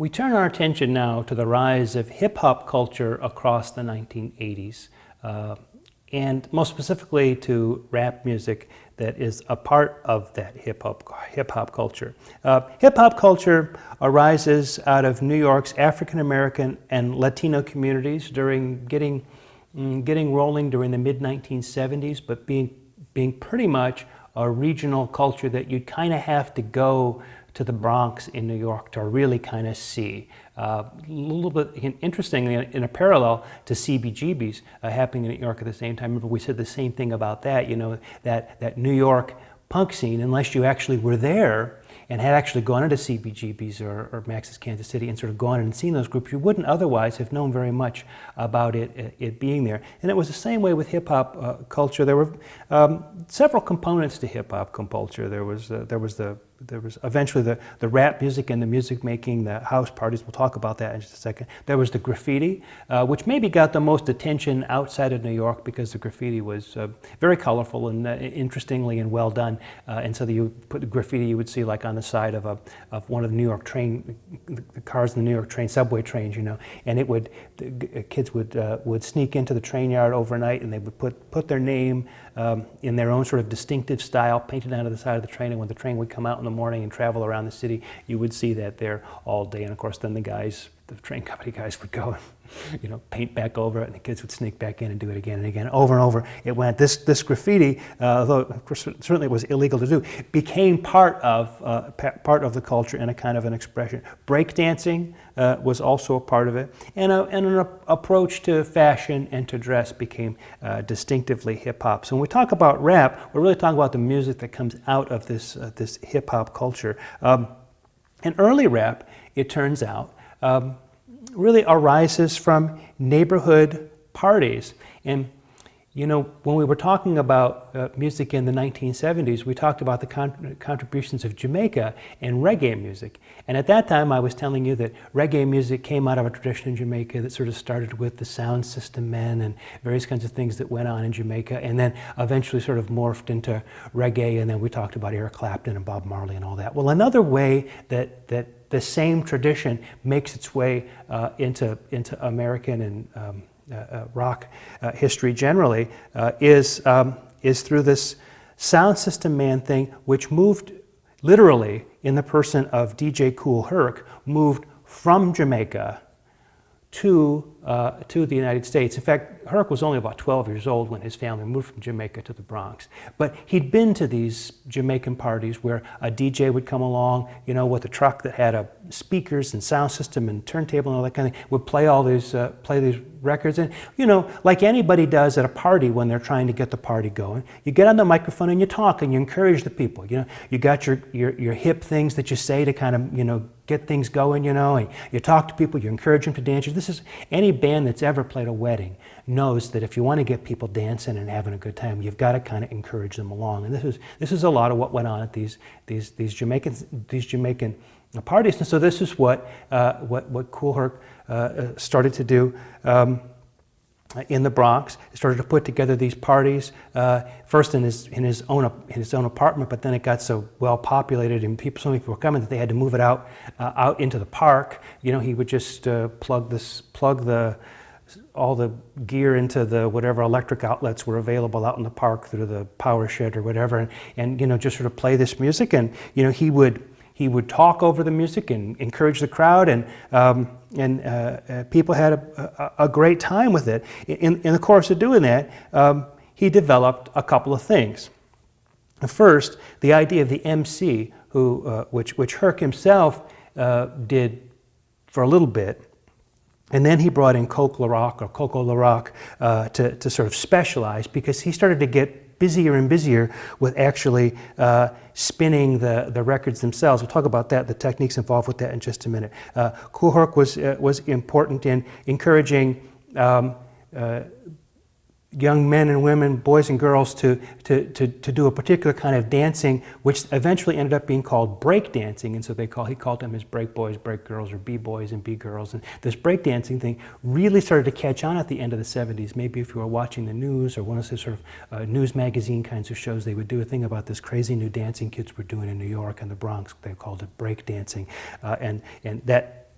We turn our attention now to the rise of hip-hop culture across the 1980s, and most specifically to rap music that is a part of that hip-hop culture. Hip-hop culture arises out of New York's African-American and Latino communities during getting rolling during the mid-1970s, but being pretty much a regional culture that you'd kind of have to go to the Bronx in New York to really kind of see. A little bit interestingly, in a parallel to CBGB's happening in New York at the same time. Remember, we said the same thing about that, you know, that New York punk scene, unless you actually were there and had actually gone into CBGB's or Max's Kansas City and sort of gone and seen those groups, you wouldn't otherwise have known very much about it being there. And it was the same way with hip-hop culture. There were several components to hip-hop culture. There was eventually the rap music and the music making, the house parties. We'll talk about that in just a second. There was the graffiti, which maybe got the most attention outside of New York because the graffiti was very colorful and interestingly and well done. And so you put the graffiti you would see like on the side of one of the New York the cars in the New York subway trains, you know. And kids would sneak into the train yard overnight and they would put their name in their own sort of distinctive style, painted onto the side of the train, and when the train would come out in the morning and travel around the city, you would see that there all day. And of course then the train company guys would go and, you know, paint back over it, and the kids would sneak back in and do it again and again. Over and over it went. This graffiti, although of course certainly it was illegal to do, became part of the culture and a kind of an expression. Breakdancing was also a part of it, and an approach to fashion and to dress became distinctively hip-hop. So when we talk about rap, we're really talking about the music that comes out of this hip-hop culture. And early rap, it turns out, really arises from neighborhood parties. And you know, when we were talking about music in the 1970s, we talked about the contributions of Jamaica and reggae music. And at that time, I was telling you that reggae music came out of a tradition in Jamaica that sort of started with the Sound System Men and various kinds of things that went on in Jamaica, and then eventually sort of morphed into reggae, and then we talked about Eric Clapton and Bob Marley and all that. Well, another way that the same tradition makes its way into American and rock history generally is through this Sound System Man thing, which moved literally in the person of DJ Kool Herc, moved from Jamaica to the United States. In fact, Herc was only about 12 years old when his family moved from Jamaica to the Bronx. But he'd been to these Jamaican parties where a DJ would come along, you know, with a truck that had speakers and sound system and turntable and all that kind of thing, would play these records. And, you know, like anybody does at a party when they're trying to get the party going, you get on the microphone and you talk and you encourage the people. You know, you got your hip things that you say to kind of, you know, get things going, you know, and you talk to people, you encourage them to dance. This is any band that's ever played a wedding knows that if you want to get people dancing and having a good time, you've got to kind of encourage them along. And this is a lot of what went on at these Jamaican parties. And so this is what Kool Herc started to do in the Bronx. He started to put together these parties first in his own apartment, but then it got so well populated and so many people were coming that they had to move it out into the park. You know, he would just plug all the gear into the whatever electric outlets were available out in the park through the power shed or whatever, and you know, just sort of play this music. And you know, he would talk over the music and encourage the crowd, and people had a great time with it. In the course of doing that, he developed a couple of things. First, the idea of the MC, which Herc himself did for a little bit, and then he brought in Coco LaRock to sort of specialize, because he started to get busier and busier with actually spinning the records themselves. We'll talk about that, the techniques involved with that in just a minute. Kool Herc was important in encouraging young men and women, boys and girls, to do a particular kind of dancing, which eventually ended up being called break dancing. And so he called them as break boys, break girls, or B-boys and B-girls. And this break dancing thing really started to catch on at the end of the 70s. Maybe if you were watching the news or one of those sort of news magazine kinds of shows, they would do a thing about this crazy new dancing kids were doing in New York and the Bronx. They called it break dancing. And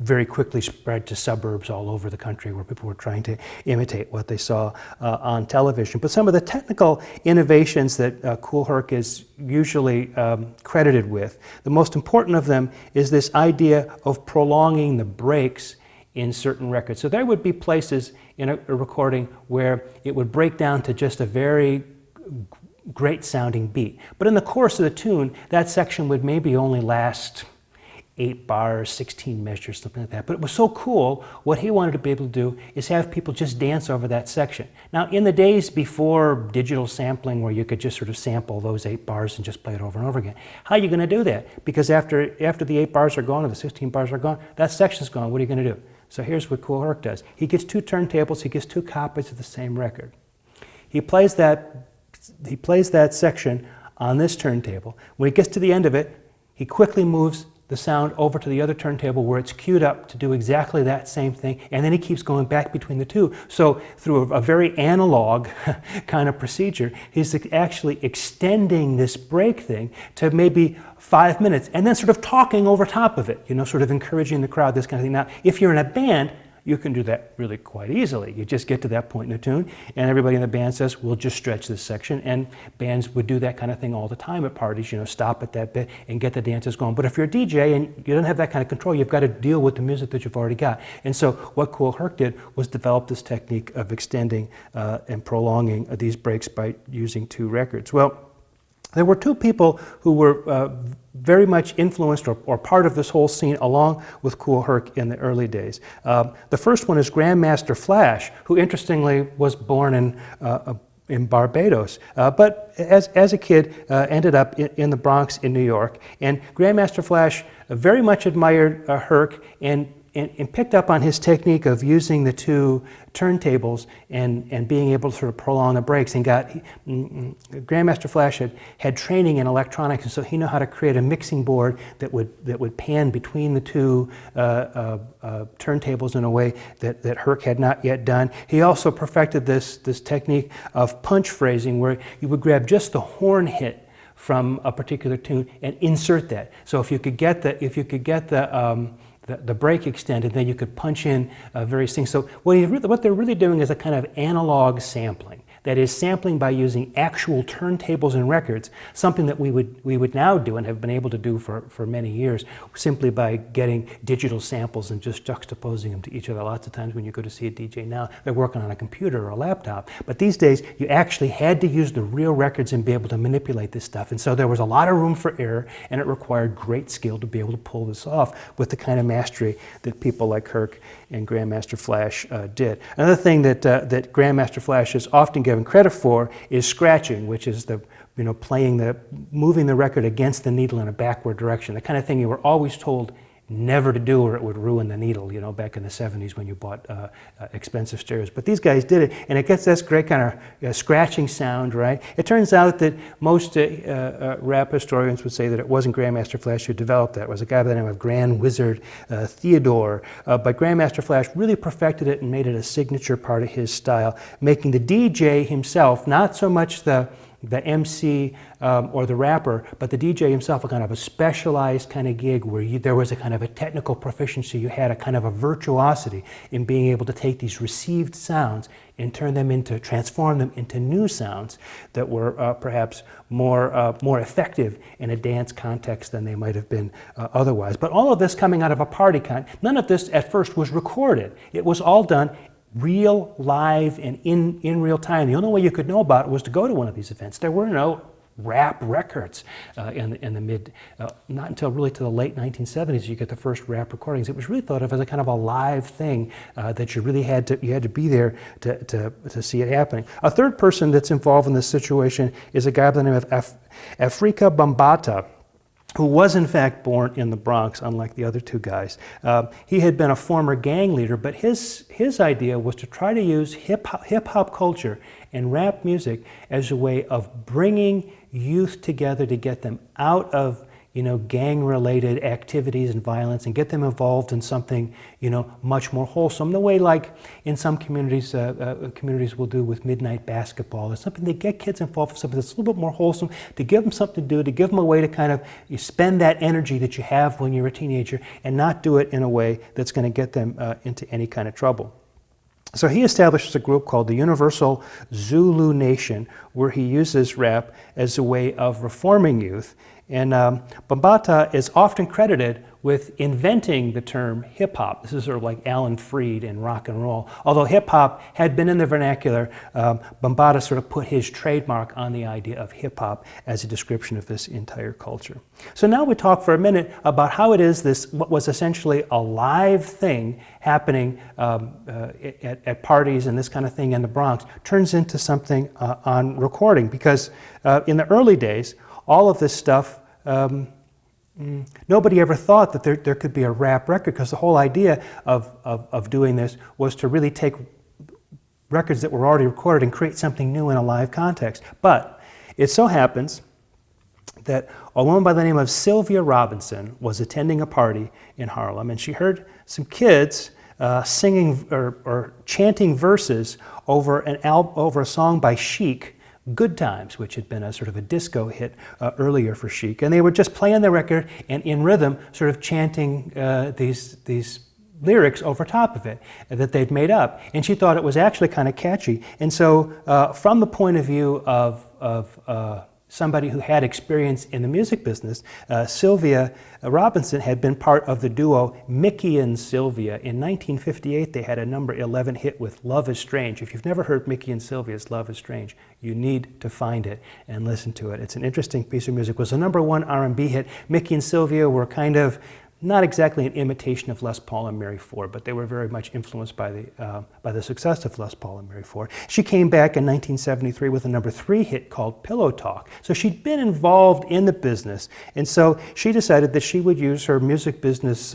very quickly spread to suburbs all over the country where people were trying to imitate what they saw on television. But some of the technical innovations that Kool Herc is usually credited with, the most important of them is this idea of prolonging the breaks in certain records. So there would be places in a recording where it would break down to just a very great sounding beat. But in the course of the tune, that section would maybe only last 8 bars, 16 measures, something like that. But it was so cool, what he wanted to be able to do is have people just dance over that section. Now, in the days before digital sampling, where you could just sort of sample those 8 bars and just play it over and over again, how are you going to do that? Because after the 8 bars are gone or the 16 bars are gone, that section's gone. What are you going to do? So here's what Kool Herc does. He gets 2 turntables, he gets 2 copies of the same record. He plays that section on this turntable. When he gets to the end of it, he quickly moves the sound over to the other turntable where it's queued up to do exactly that same thing, and then he keeps going back between the two. So through a very analog kind of procedure, he's actually extending this break thing to maybe 5 minutes, and then sort of talking over top of it, you know, sort of encouraging the crowd, this kind of thing. Now, if you're in a band, you can do that really quite easily. You just get to that point in the tune, and everybody in the band says, we'll just stretch this section, and bands would do that kind of thing all the time at parties, you know, stop at that bit and get the dances going. But if you're a DJ and you don't have that kind of control, you've got to deal with the music that you've already got. And so what Kool Herc did was develop this technique of extending and prolonging these breaks by using 2 records. Well, there were 2 people who were very much influenced or part of this whole scene along with Kool Herc in the early days. The first one is Grandmaster Flash, who interestingly was born in Barbados, but as a kid ended up in the Bronx in New York. And Grandmaster Flash very much admired Herc and picked up on his technique of using the 2 turntables and being able to sort of prolong the breaks, and Grandmaster Flash had training in electronics, and so he knew how to create a mixing board that would pan between the 2 turntables in a way that Herc had not yet done. He also perfected this technique of punch phrasing, where you would grab just the horn hit from a particular tune and insert that. So if you could get the break extended, then you could punch in various things. So what they're really doing is a kind of analog sampling. That is, sampling by using actual turntables and records, something that we would now do and have been able to do for many years, simply by getting digital samples and just juxtaposing them to each other. Lots of times when you go to see a DJ now, they're working on a computer or a laptop. But these days, you actually had to use the real records and be able to manipulate this stuff. And so there was a lot of room for error, and it required great skill to be able to pull this off with the kind of mastery that people like Herc and Grandmaster Flash did. Another thing that Grandmaster Flash is often given credit for is scratching, which is moving the record against the needle in a backward direction, the kind of thing you were always told never to do or it would ruin the needle, you know, back in the 70s when you bought expensive stereos. But these guys did it, and it gets this great kind of scratching sound, right? It turns out that most rap historians would say that it wasn't Grandmaster Flash who developed that. It was a guy by the name of Grand Wizard Theodore. But Grandmaster Flash really perfected it and made it a signature part of his style, making the DJ himself not so much the MC or the rapper, but the DJ himself, a kind of a specialized kind of gig where there was a kind of a technical proficiency. You had a kind of a virtuosity in being able to take these received sounds and transform them into new sounds that were perhaps more effective in a dance context than they might have been otherwise. But all of this coming out of a party none of this at first was recorded. It was all done real, live, and in real time. The only way you could know about it was to go to one of these events. There were no rap records in the not until really to the late 1970s you get the first rap recordings. It was really thought of as a kind of a live thing that you really had to be there to see it happening. A third person that's involved in this situation is a guy by the name of Afrika Bambaataa, who was in fact born in the Bronx, unlike the other 2 guys. He had been a former gang leader, but his idea was to try to use hip-hop culture and rap music as a way of bringing youth together to get them out of gang-related activities and violence and get them involved in something, much more wholesome, the way like in some communities, communities will do with midnight basketball. It's something to get kids involved in something that's a little bit more wholesome, to give them something to do, to give them a way to kind of you spend that energy that you have when you're a teenager and not do it in a way that's going to get them into any kind of trouble. So he establishes a group called the Universal Zulu Nation, where he uses rap as a way of reforming youth. And Bambaataa is often credited with inventing the term hip-hop. This is sort of like Alan Freed in rock and roll. Although hip-hop had been in the vernacular, Bambaataa sort of put his trademark on the idea of hip-hop as a description of this entire culture. So now we talk for a minute about how it is this, what was essentially a live thing happening at parties and this kind of thing in the Bronx, turns into something on recording. Because in the early days, all of this stuff, nobody ever thought that there could be a rap record, because the whole idea of doing this was to really take records that were already recorded and create something new in a live context. But it so happens that a woman by the name of Sylvia Robinson was attending a party in Harlem, and she heard some kids singing or chanting verses over a song by Chic, Good Times, which had been a sort of a disco hit earlier for Chic. And they were just playing the record and in rhythm sort of chanting these lyrics over top of it that they'd made up. And she thought it was actually kind of catchy. And so from the point of view of somebody who had experience in the music business, Sylvia Robinson had been part of the duo Mickey and Sylvia. In 1958, they had a number 11 hit with Love is Strange. If you've never heard Mickey and Sylvia's Love is Strange, you need to find it and listen to it. It's an interesting piece of music. It was a number 1 R&B hit. Mickey and Sylvia were kind of not exactly an imitation of Les Paul and Mary Ford, but they were very much influenced by the success of Les Paul and Mary Ford. She came back in 1973 with a number 3 hit called Pillow Talk. So she'd been involved in the business, and so she decided that she would use her music business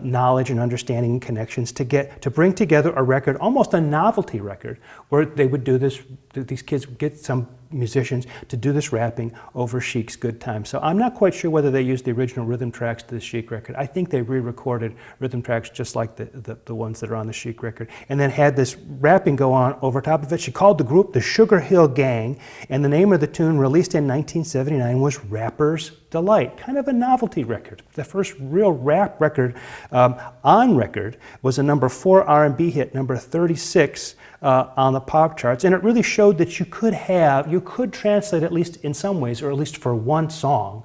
knowledge and understanding and connections to bring together a record, almost a novelty record, where they would do this. These kids would get some musicians to do this rapping over Chic's Good Times. So I'm not quite sure whether they used the original rhythm tracks to the Chic record. I think they re-recorded rhythm tracks just like the ones that are on the Chic record, and then had this rapping go on over top of it. She called the group the Sugar Hill Gang, and the name of the tune, released in 1979, was Rapper's Delight, kind of a novelty record. The first real rap record on record was a number 4 R&B hit, number 36 on the pop charts, and it really showed that you could translate, at least in some ways, or at least for one song,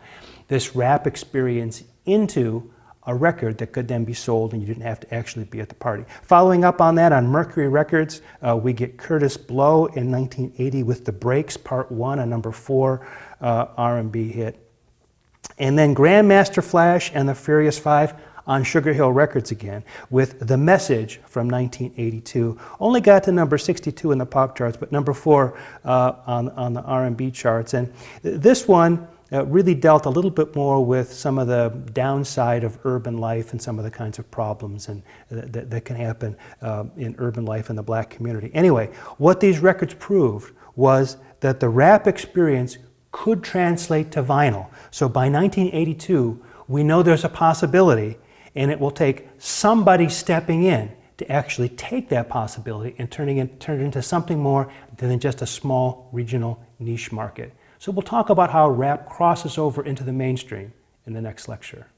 this rap experience into a record that could then be sold and you didn't have to actually be at the party. Following up on that, on Mercury Records, we get Curtis Blow in 1980 with The Breaks Part 1, a number 4 R&B hit. And then Grandmaster Flash and the Furious Five on Sugar Hill Records again with The Message from 1982. Only got to number 62 in the pop charts, but number 4 on the R&B charts. And this one really dealt a little bit more with some of the downside of urban life and some of the kinds of problems that can happen in urban life in the black community. Anyway, what these records proved was that the rap experience could translate to vinyl. So by 1982, we know there's a possibility, and it will take somebody stepping in to actually take that possibility and turn it into something more than just a small regional niche market. So we'll talk about how rap crosses over into the mainstream in the next lecture.